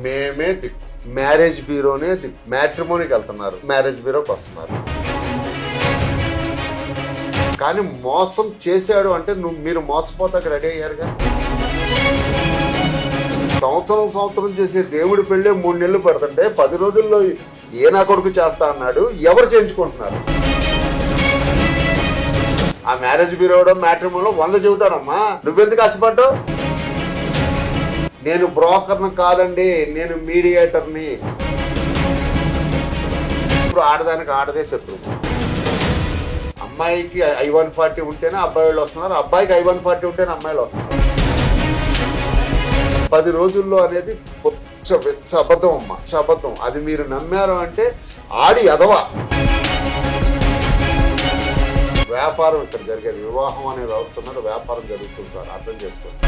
మేమే దిక్కు, మ్యారేజ్ బ్యూరోనే దిక్కు. మ్యాట్రిమోనీకి వెళ్తున్నారు, మ్యారేజ్ బ్యూరోకి వస్తున్నారు. కానీ మోసం చేశాడు అంటే మీరు మోసపోతాక రెడీ అయ్యారుగా. సంవత్సరం చేసే దేవుడి పెళ్ళే 3 నెలలు పడుతుంటే 10 రోజుల్లో ఏ నా కొడుకు చేస్తా అన్నాడు. ఎవరు చేయించుకుంటున్నారు? ఆ మ్యారేజ్ బ్యూరో మ్యాట్రిమోనీలో 100 చెబుతాడమ్మా. నువ్వెందుకు ఆశపడ్డావు? నేను బ్రోకర్ను కాదండి, నేను మీడియేటర్ని. ఇప్పుడు ఆడదానికి ఆడదే శత్రువు. అమ్మాయికి I-140 ఉంటేనే అబ్బాయి వాళ్ళు వస్తున్నారు, అబ్బాయికి I-140 ఉంటేనే అమ్మాయిలు వస్తున్నారు. 10 రోజుల్లో అనేది అబద్ధం అమ్మా, అబద్ధం. అది మీరు నమ్మారు అంటే ఆడి ఎదవా. వ్యాపారం ఇక్కడ జరిగేది, వివాహం అనేది అవుతున్నారు, వ్యాపారం జరుగుతుంటారు. అర్థం చేసుకోండి.